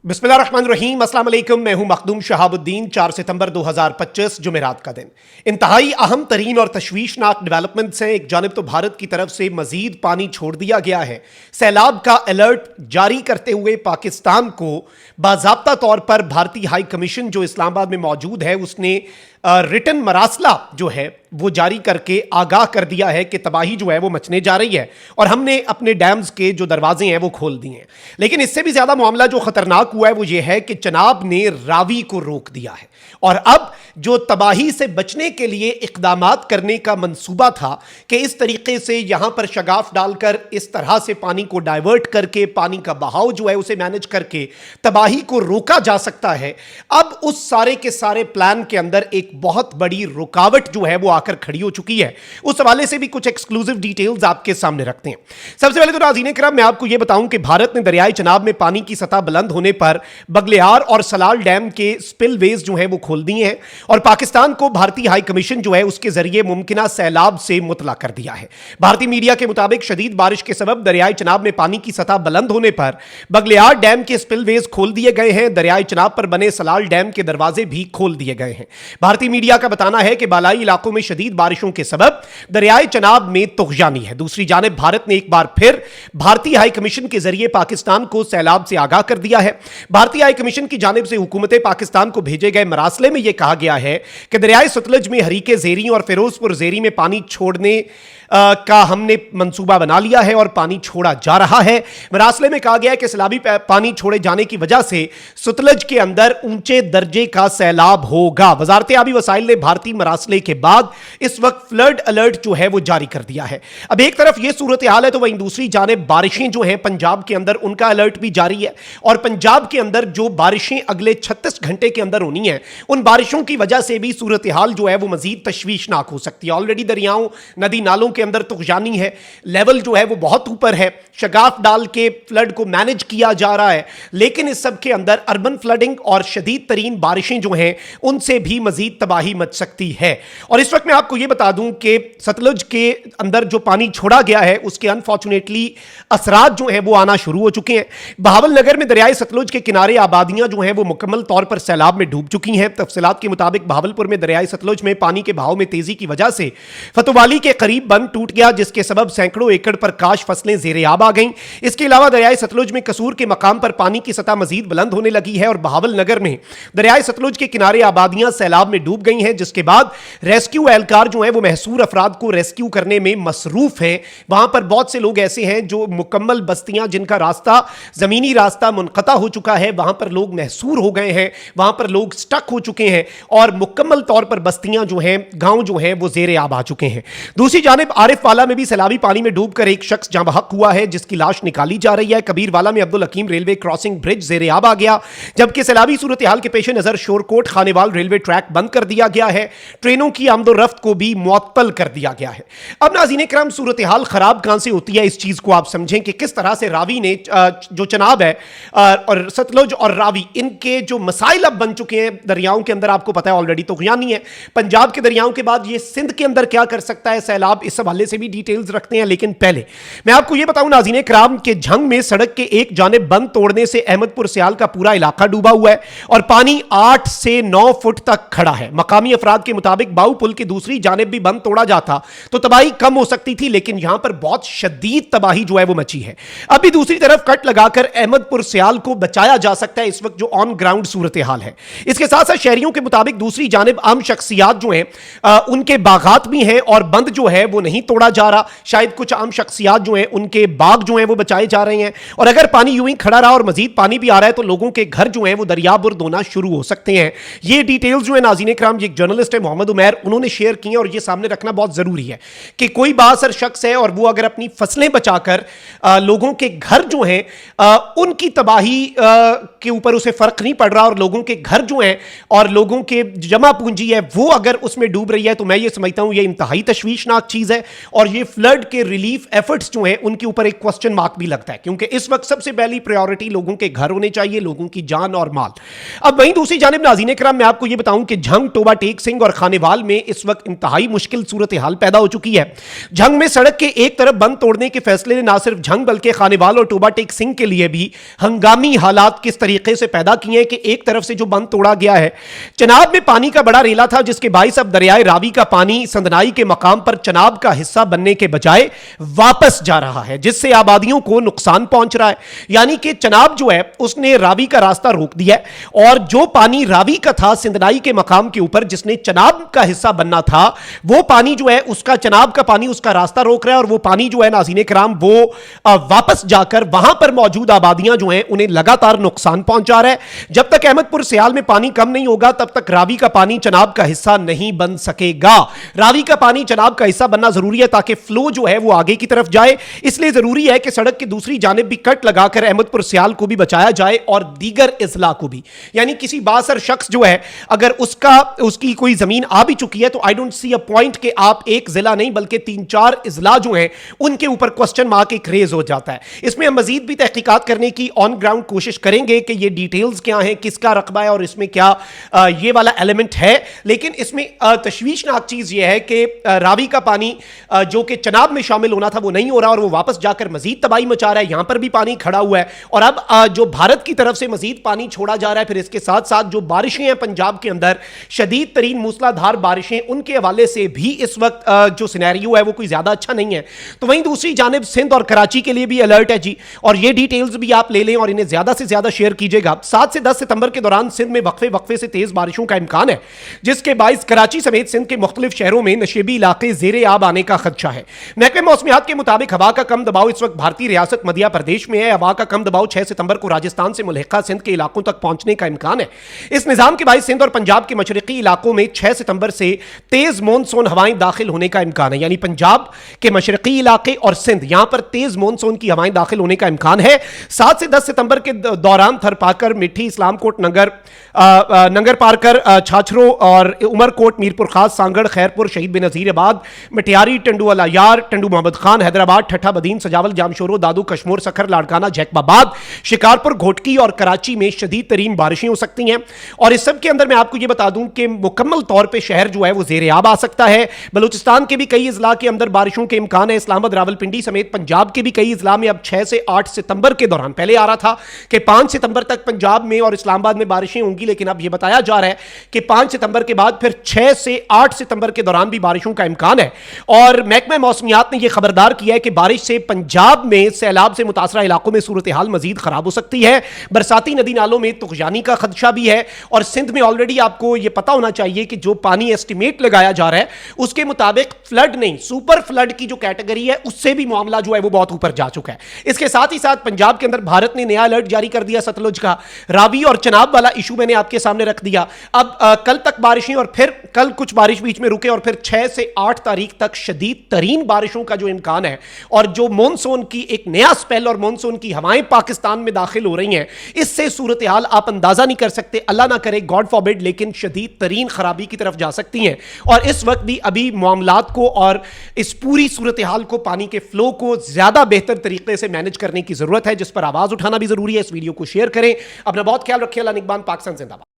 बिस्मिल्लाहिर्रहमानिर्रहीम, अस्सलाम वालेकुम। मैं हूं मखदूम शहाबुद्दीन। 4 सितंबर 2025 जुमेरात का दिन। इंतहाई अहम तरीन और तशवीशनाक डेवलपमेंट्स हैं। एक जानिब तो भारत की तरफ से मजीद पानी छोड़ दिया गया है। सैलाब का अलर्ट जारी करते हुए पाकिस्तान को बाज़ाब्ता तौर पर भारतीय हाई कमीशन जो इस्लामाबाद में मौजूद है उसने रिटन मरासला जो है वो जारी करके आगाह कर दिया है कि तबाही जो है वो मचने जा रही है और हमने अपने डैम्स के जो दरवाजे हैं वो खोल दिए हैं। लेकिन इससे भी ज्यादा मामला जो खतरनाक हुआ है वो ये है कि चनाब ने रावी को रोक दिया है और अब जो तबाही से बचने के लिए इकदामात करने का मंसूबा था कि इस तरीके से यहां पर शगाफ डालकर इस तरह से पानी को डाइवर्ट करके पानी का बहाव जो है उसे मैनेज करके तबाही को रोका जा सकता है, अब उस सारे के सारे प्लान के अंदर एक बहुत बड़ी रुकावट जो है वो आकर खड़ी हो चुकी है। उस हवाले से भी कुछ एक्सक्लूसिव डिटेल्स आपके सामने रखते हैं। सबसे पहले तो नाज़रीन किराम मैं आपको यह बताऊं कि भारत ने दरियाई चनाब में पानी की सतह बुलंद होने पर बगलियार और सलाल डैम के स्पिलवेज जो है वो खोल दिए हैं और पाकिस्तान को भारतीय हाई कमीशन जो है उसके जरिए मुमकिना सैलाब से मुतला कर दिया है। भारतीय मीडिया के मुताबिक शदीद बारिश के सबब दरियाई चनाब में पानी की सतह बुलंद होने पर बगलियार डैम के स्पिलवेज खोल दिए गए हैं। दरियाई चनाब पर बने सलाल डैम के दरवाजे भी खोल दिए गए हैं। भारतीय मीडिया का बताना है कि बालाई इलाकों में शदीद बारिशों के सबब दरियाई चनाब में तुगयानी है। दूसरी जानिब भारत ने एक बार फिर भारतीय हाई कमीशन के जरिए पाकिस्तान को सैलाब से आगाह कर दिया है। भारतीय हाई कमीशन की जानिब से हुकूमत पाकिस्तान को भेजे गए मरासले में यह कहा गया है कि दरियाई सतलज में हरीके ज़ेरी और फिरोजपुर ज़ेरी में पानी छोड़ने का हमने मंसूबा बना लिया है और पानी छोड़ा जा रहा है। मरासले में कहा गया है कि सैलाबी पानी छोड़े जाने की वजह से सतलज के अंदर ऊंचे दर्जे का सैलाब होगा। वजारत आबी वसाइल ने भारतीय मरासले के बाद इस वक्त फ्लड अलर्ट जो है वो जारी कर दिया है। अब एक तरफ यह सूरत हाल है तो वहीं दूसरी जानिब बारिशें जो हैं पंजाब के अंदर उनका अलर्ट भी जारी है और पंजाब के अंदर जो बारिशें अगले 36 घंटे के अंदर होनी है उन बारिशों की वजह से भी सूरत हाल जो है वो मजीद तशवीशनाक हो सकती है। ऑलरेडी दरियाओं नदी नालों के अंदर तुगयानी है, लेवल जो है वो बहुत ऊपर है, शगाफ डाल के फ्लड को मैनेज किया जा रहा है। लेकिन इस सब के अंदर अर्बन फ्लडिंग और शदीद तरीन बारिशें जो हैं उनसे भी मजीद तबाही मच सकती है। और इस वक्त मैं आपको यह बता दूं कि सतलुज के अंदर जो पानी छोड़ा गया है उसके अनफॉर्चुनेटली असरात जो हैं वो आना शुरू हो चुके हैं। बहावल नगर में दरियाई सतलुज के किनारे आबादियां जो हैं वो मुकम्मल तौर पर सैलाब में डूब चुकी हैं। तफसीलात के मुताबिक बहावलपुर में दरियाई सतलुज में पानी के बहाव में तेजी की वजह से फतवाली के करीब बंद टूट गया जिसके सबब सैकड़ों एकड़ पर काश फसलें ज़ेरे आब आ गईं। इसके अलावा दरियाई सतलुज में कसूर के मकाम पर पानी की सतह मजीद बुलंद होने लगी है और बहावल नगर में दरियाई सतलुज के किनारे आबादियां सैलाब में डूब गई हैं जिसके बाद रेस्क्यू एहलकार जो है वो महसूर अफराद को रेस्क्यू करने में मसरूफ हैं। वहां पर बहुत से लोग ऐसे हैं जो मुकम्मल बस्तियां जिनका रास्ता जमीनी रास्ता मुनक़ता हो चुका है वहां पर लोग महसूर हो गए हैं, वहां पर लोग स्टक हो चुके हैं और मुकम्मल तौर पर बस्तियां जो हैं गांव जो हैं वो ज़ेरे आब आ चुके हैं। दूसरी जानिब आरिफ वाला में भी सैलाबी पानी में डूबकर एक शख्स जाँ बहक हुआ है जिसकी लाश निकाली जा रही है। कबीरवाला में अब्दुल हकीम रेलवे क्रॉसिंग ब्रिज ज़ेरे आब आ गया जबकि सैलाबी सूरत हाल के पेश नजर शोरकोट खानेवाल रेलवे ट्रैक बंद कर दिया गया है। ट्रेनों की आमदोरफ्त को भी मुअत्तल कर दिया गया है। अब नाज़रीन इकराम सूरत हाल खराब कहां से होती है इस चीज को आप समझें कि किस तरह से रावी ने जो चनाब है और सतलुज और रावी इनके जो मसाइल अब बन चुके हैं दरियाओं के अंदर। आपको पता है ऑलरेडी तुगयानी है पंजाब के दरियाओं के बाद ये सिंध के अंदर क्या कर सकता है सैलाब, इस हवाले से भी डिटेल्स रखते हैं। लेकिन पहले मैं आपको यह बताऊं नाज़रीन इकराम के झंग में सड़क के एक जानिब बंद तोड़ने से अहमदपुर सियाल का पूरा इलाका डूबा हुआ है और पानी 8 से 9 फुट तक खड़ा है। मकामी अफराद के मुताबिक बाऊ पुल की दूसरी जानिब भी बंद तोड़ा जाता तो तबाही कम हो सकती थी लेकिन यहां पर बहुत शदीद तबाही जो है वो मची है। अभी दूसरी तरफ कट लगाकर अहमदपुर सियाल को बचाया जा सकता है इस वक्त जो ऑन ग्राउंड सूरत हाल है। इसके साथ साथ शहरियों के मुताबिक दूसरी जानिब आम शख्सियात जो हैं उनके बागात भी हैं और बंद जो है वो नहीं तोड़ा जा रहा। शायद कुछ आम शख्सियात जो हैं उनके बाग जो हैं वो बचाए जा रहे हैं और अगर पानी यूं ही खड़ा रहा और मजीद पानी भी आ रहा है तो लोगों के घर जो हैं वो दरियाबुर्द होना शुरू हो सकते हैं। ये डिटेल्स जो है नाज़रीन इकराम एक जर्नलिस्ट है मोहम्मद उमैर उन्होंने शेयर की हैं और ये सामने रखना बहुत जरूरी है कि कोई बासर शख्स है और वो अगर अपनी फसलें बचाकर लोगों के घर जो हैं उनकी तबाही के ऊपर उसे फर्क नहीं पड़ रहा और लोगों के घर जो हैं और लोगों के जमा पूंजी है वो अगर उसमें डूब रही है तो मैं ये समझता हूं ये इंतहाई तशवीशनाक चीज है। और ये फ्लड के रिलीफ एफर्ट्स जो हैं उनके ऊपर एक क्वेश्चन मार्क भी लगता है, क्योंकि इस वक्त सबसे पहली प्रायोरिटी लोगों के घर होने चाहिए, लोगों की जान और माल। अब वहीं दूसरी जानिब नाज़रीन किराम, मैं आपको यह बताऊं कि झंग, टोबा टेक सिंह और खानेवाल में इस वक्त इंतहाई मुश्किल सूरत हाल पैदा हो चुकी है। झंग में सड़क के एक तरफ बंद तोड़ने के फैसले ने ना सिर्फ झंग बल्कि खानेवाल और टोबा टेक सिंह के लिए भी हंगामी हालात किस तरीके से पैदा किए हैं कि एक तरफ से जो बंद तोड़ा गया है, चनाब में पानी का बड़ा रेला था जिसके बाइस अब दरियाए रावी का पानी संदनाई के मकाम पर चनाब का हिस्सा बनने के बजाय वापस जा रहा है, जिससे आबादियों को नुकसान पहुंच रहा है। यानी कि चनाब जो है उसने रावी का रास्ता रोक दिया है और जो पानी रावी का था सिंदनाई के मकाम के ऊपर जिसने चनाब का हिस्सा बनना था, वो पानी जो है उसका चनाब का पानी उसका रास्ता रोक रहा है और वो पानी जो है नाज़रीन किराम वो वापस जाकर वहां पर मौजूद आबादियां जो हैं उन्हें लगातार नुकसान पहुंचा रहा है। जब तक अहमदपुर सियाल में पानी कम नहीं होगा तब तक रावी का पानी चनाब का हिस्सा नहीं बन सकेगा। रावी का पानी चनाब का हिस्सा बनना जरूरी है ताकि फ्लो जो है वो आगे की तरफ जाए। इसलिए जरूरी है कि सड़क की दूसरी जानिब भी कट लगाकर अहमदपुर सियाल को भी बचाया जाए और दीगर इजला को भी। यानी किसी बासर शख्स जो है अगर उसकी कोई जमीन आ भी चुकी है तो I don't see a point कि आप एक जिला नहीं बल्कि 3-4 इजला जो हैं उनके ऊपर क्वेश्चन मार्क एक रेज हो जाता है। इसमें हम मजीद भी तहकीकात करने की ऑन ग्राउंड कोशिश करेंगे कि ये डिटेल्स क्या हैं, किसका रकबा है और इसमें क्या ये वाला एलिमेंट है। लेकिन इसमें तशवीशनाक चीज ये है कि रावी का पानी जो कि चनाब में शामिल होना था वो नहीं हो रहा और वो वापस जाकर मजीद तबाही मचा रहा है। यहां पर भी पानी खड़ा हुआ है और अब जो भारत की तरफ से मजीद पानी छोड़ा जा रहा है। फिर इसके साथ साथ जो बारिशें हैं पंजाब के अंदर, शदीद तरीन मूसलाधार बारिशें, उनके हवाले से भी इस वक्त जो सिनेरियो है वो कोई ज्यादा अच्छा नहीं है। तो वहीं दूसरी जानिब सिंध और कराची के लिए भी अलर्ट है जी, और ये डिटेल्स भी आप ले लें और इन्हें ज्यादा से ज्यादा शेयर कीजिएगा। 7 से 10 सितंबर के दौरान सिंध में वक्फे वक्फे से तेज बारिशों का इम्कान है, जिसके बाइस कराची समेत सिंध के मुख्तलिफ शहरों में नशेबी इलाके जेरे आब आने का खदशा है। महकमे मौसमियात के मुताबिक हवा का कम दबाव इस वक्त भारतीय रियासत मध्य प्रदेश में है। हवा का कम दबाव 6 सितंबर को राजस्थान से मुल्हिका सिंध के इलाकों तक पहुंचने का इम्कान है। इस निजाम के बाइस सिंध और पंजाब के मशरकी इलाकों में 6 सितंबर से तेज मॉनसून हवाएं दाखिल होने का इम्कान है। यानी पंजाब के मशरकी इलाके और सिंध, यहां पर तेज मॉनसून की हवाएं दाखिल होने का इम्कान है। 7 से 10 सितंबर के दौरान थरपाकर, मिठी, इस्लामकोट, नंगर पारकर, छाछरो और उमरकोट, मीरपुर खास, सांगड़, खैरपुर, शहीद बेनजीराबाद, मटियारी, टंडू अलायार, टंडू मोहम्मद खान, हैदराबाद, ठट्ठा बदीन, सजावल, जामशोरो, दादू, कश्मोर, सखर, लाड़काना, जैकबाबाद, शिकारपुर, घोटकी और कराची में शदीद तरीन बारिशें हो सकती हैं। और इस सब के अंदर मैं आपको यह बता दूं कि मुकम्मल तौर पर शहर जो है वो जेर आब आ सकता है। बलूचिस्तान के भी कई इजला के अंदर बारिशों के इम्कान है। इस्लामाबाद, रावलपिंडी समेत पंजाब के भी कई इजला में अब 6 से 8 सितंबर के दौरान, पहले आ रहा था कि 5 सितंबर तक पंजाब में और इस्लामाबाद में बारिशें होंगी, लेकिन अब यह बताया जा रहा है कि 5 सितंबर के बाद फिर 6 से 8 सितंबर के दौरान भी बारिशों का इम्कान है। और महकमा मौसमियात ने यह खबरदार किया है कि बारिश से पंजाब में सैलाब से मुतासरा इलाकों में सूरत हाल मजीद खराब हो सकती है। बरसाती नदी नालों में तुगयानी का खदशा भी है और सिंध में ऑलरेडी आपको यह पता होना चाहिए कि जो पानी एस्टिमेट लगाया जा रहा है उसके मुताबिक फ्लड नहीं, सुपर फ्लड की जो कैटेगरी है उससे भी मामला जो है वो बहुत ऊपर जा चुका है। इसके साथ ही साथ पंजाब के अंदर भारत ने नया अलर्ट जारी कर दिया सतलुज का। रावी और चनाब वाला इशू मैंने आपके सामने रख दिया। अब कल तक बारिशें और फिर कल कुछ बारिश बीच में रुके और फिर 6 से 8 तारीख तक शदीद तरीन बारिशों का जो इम्कान है और जो मॉनसून की एक नया स्पेल और मॉनसून की हवाएं पाकिस्तान में दाखिल हो रही हैं, इससे सूरत हाल आप अंदाजा नहीं कर सकते। अल्लाह ना करे, गॉड फॉरबिड, लेकिन शदीद तरीन खराबी की तरफ जा सकती हैं। और इस वक्त भी अभी मामलात को और इस पूरी सूरत हाल को, पानी के फ्लो को ज्यादा बेहतर तरीके से मैनेज करने की जरूरत है, जिस पर आवाज उठाना भी जरूरी है। इस वीडियो को शेयर करें। अपना बहुत ख्याल रखिए। अल्लाह निगहबान। पाकिस्तान जिंदाबाद।